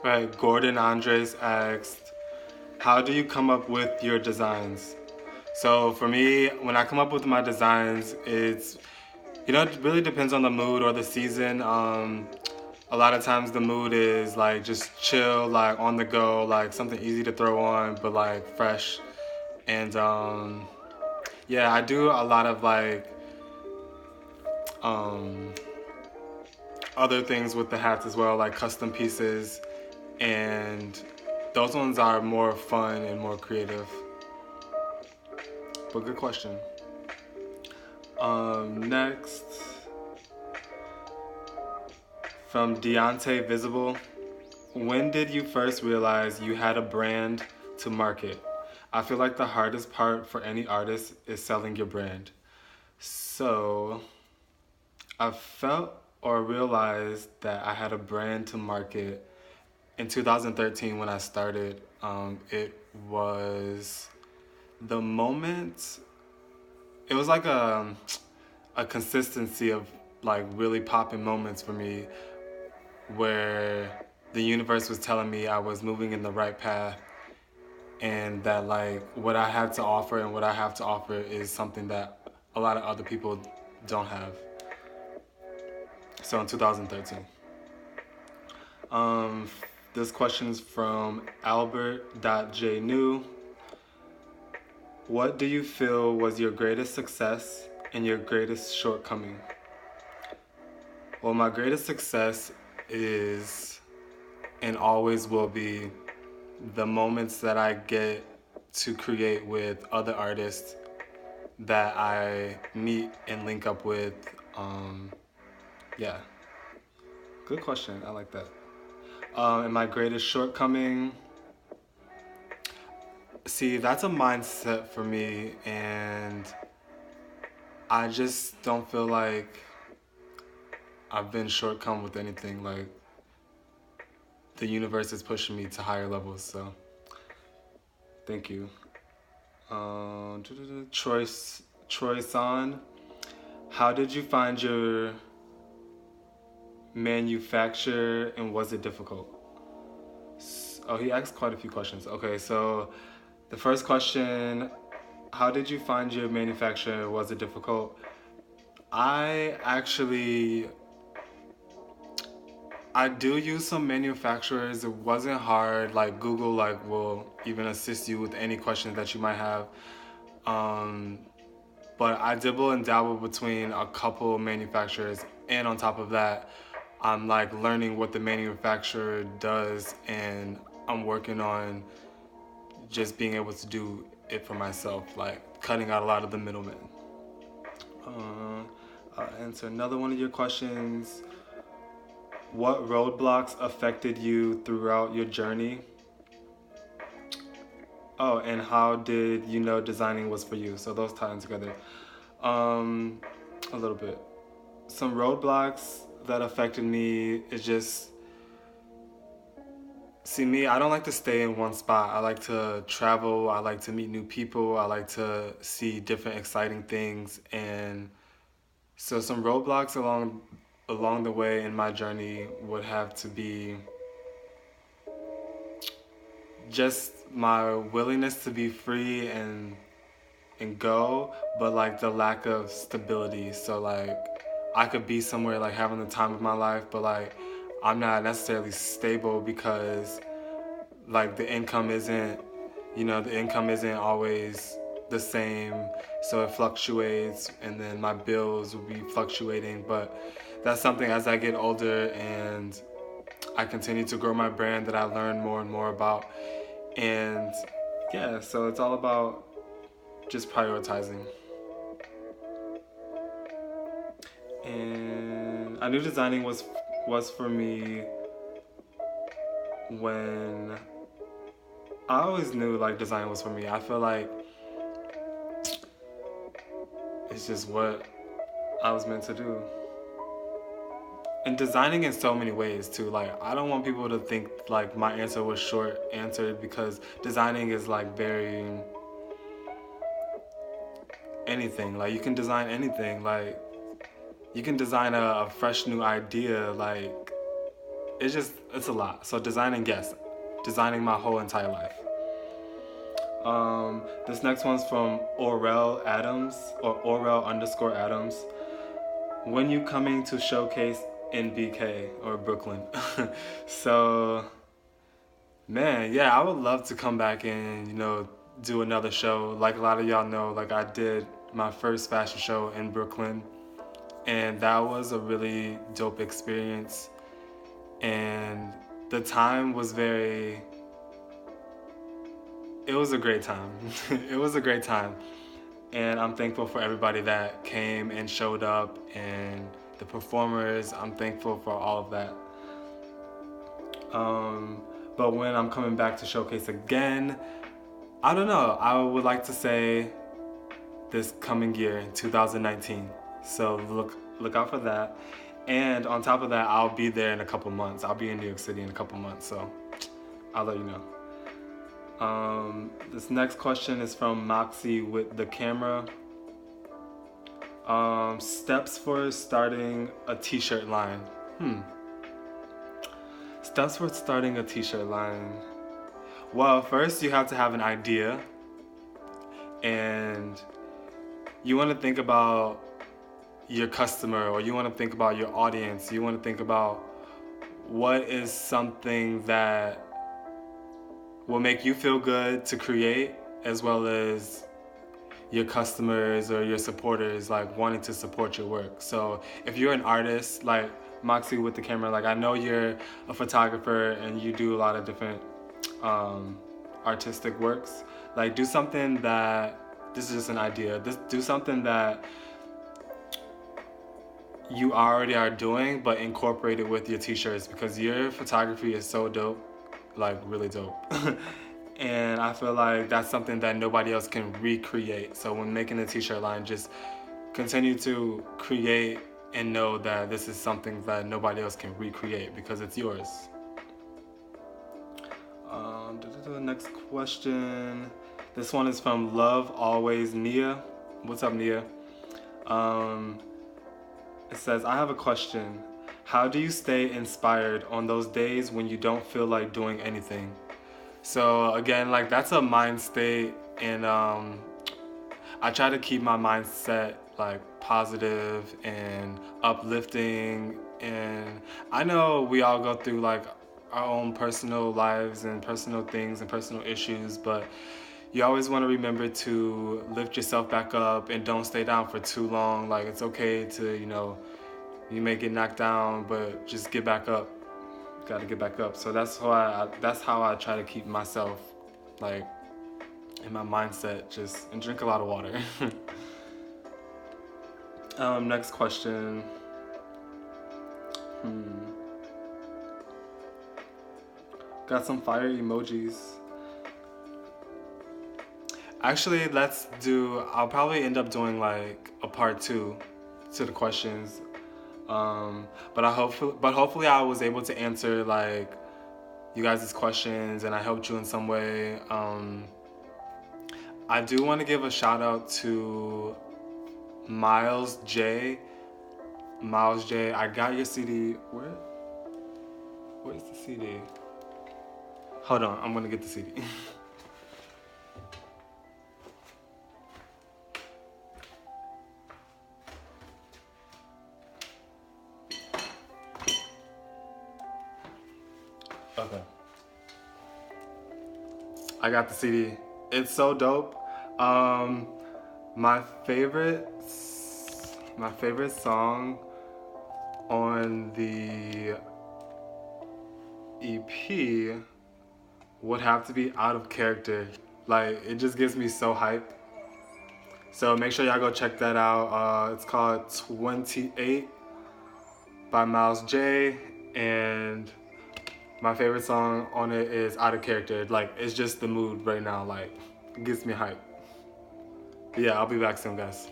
Right, Gordon Andres asked, how do you come up with your designs? So for me, when I come up with my designs, it really depends on the mood or the season. A lot of times the mood is like just chill, like on the go, like something easy to throw on, but like fresh. And yeah, I do a lot of like um, other things with the hats as well, like custom pieces, and those ones are more fun and more creative. But good question. Next, from Deontay Visible, when did you first realize you had a brand to market? I feel like the hardest part for any artist is selling your brand. So I felt or realized that I had a brand to market in 2013 when I started. It was the moment, it was like a consistency of like really popping moments for me where the universe was telling me I was moving in the right path and that like what I had to offer and what I have to offer is something that a lot of other people don't have. So in 2013. Um, this question is from Albert.jnew. What do you feel was your greatest success and your greatest shortcoming? Well, my greatest success is and always will be the moments that I get to create with other artists that I meet and link up with. Um, yeah, good question. I like that. And my greatest shortcoming, see, that's a mindset for me, and I just don't feel like I've been shortcome with anything. Like, the universe is pushing me to higher levels, so thank you. Troy, Troy San, how did you find your manufacture and was it difficult? Oh, he asked quite a few questions. Okay, so the first question, how did you find your manufacturer? Was it difficult? I actually, I do use some manufacturers. It wasn't hard. Like Google, like will even assist you with any questions that you might have. Um, but I dibble and dabble between a couple manufacturers, and on top of that, I'm like learning what the manufacturer does, and I'm working on just being able to do it for myself, like cutting out a lot of the middlemen. I'll answer another one of your questions. What roadblocks affected you throughout your journey? Oh, and how did you know designing was for you? So those tie in together. Um, a little bit. Some roadblocks that affected me is just, see me, I don't like to stay in one spot. I like to travel, I like to meet new people, I like to see different exciting things, and so some roadblocks along the way in my journey would have to be just my willingness to be free and go, but like the lack of stability. So like I could be somewhere like having the time of my life, but like I'm not necessarily stable because like the income isn't always the same, so it fluctuates, and then my bills will be fluctuating. But that's something as I get older and I continue to grow my brand that I learn more and more about. And yeah, so it's all about just prioritizing. And I knew designing was for me when I always knew like design was for me. I feel like it's just what I was meant to do. And designing in so many ways too. Like I don't want people to think like my answer was short answered, because designing is like very anything. Like you can design anything. Like you can design a fresh new idea. Like it's a lot. So designing, yes, designing my whole entire life. This next one's from Orel Adams, or Orel underscore Adams. When you coming to showcase in BK or Brooklyn? So, man, yeah, I would love to come back and, do another show. Like a lot of y'all know, like I did my first fashion show in Brooklyn, and that was a really dope experience. And the time was it was a great time. It was a great time. And I'm thankful for everybody that came and showed up and the performers. I'm thankful for all of that. But when I'm coming back to showcase again, I don't know. I would like to say this coming year, 2019. So look out for that. And on top of that, I'll be there in a couple months. I'll be in New York City in a couple months, so I'll let you know. This next question is from Moxie with the camera. Steps for starting a t-shirt line. Steps for starting a t-shirt line. Well, first you have to have an idea, and you want to think about your customer, or you want to think about your audience. You want to think about what is something that will make you feel good to create, as well as your customers or your supporters like wanting to support your work. So if you're an artist, like Moxie with the camera, like I know you're a photographer and you do a lot of different artistic works. Like do something that, this is just an idea, do something that you already are doing, but incorporate it with your t-shirts, because your photography is so dope, like really dope. And I feel like that's something that nobody else can recreate. So when making a t-shirt line, just continue to create and know that this is something that nobody else can recreate because it's yours. Next question. This one is from Love Always Nia. What's up, Nia? It says, I have a question. How do you stay inspired on those days when you don't feel like doing anything? So again, like that's a mind state, and I try to keep my mindset like positive and uplifting. And I know we all go through like our own personal lives and personal things and personal issues, but you always want to remember to lift yourself back up and don't stay down for too long. Like it's okay to, you may get knocked down, but just get back up. Got to get back up. So that's how I try to keep myself like in my mindset, and drink a lot of water. Next question. Got some fire emojis. Actually, I'll probably end up doing like a part 2 to the questions. But hopefully I was able to answer like you guys' questions and I helped you in some way. I do want to give a shout out to Miles J. I got your CD. Where's the CD? Hold on, I'm gonna get the CD. Okay. I got the CD. It's so dope. My favorite song on the EP would have to be Out of Character. Like it just gets me so hype. So make sure y'all go check that out. It's called 28 by Miles J, and my favorite song on it is Out of Character. Like, it's just the mood right now. Like, it gets me hype. But yeah, I'll be back soon, guys.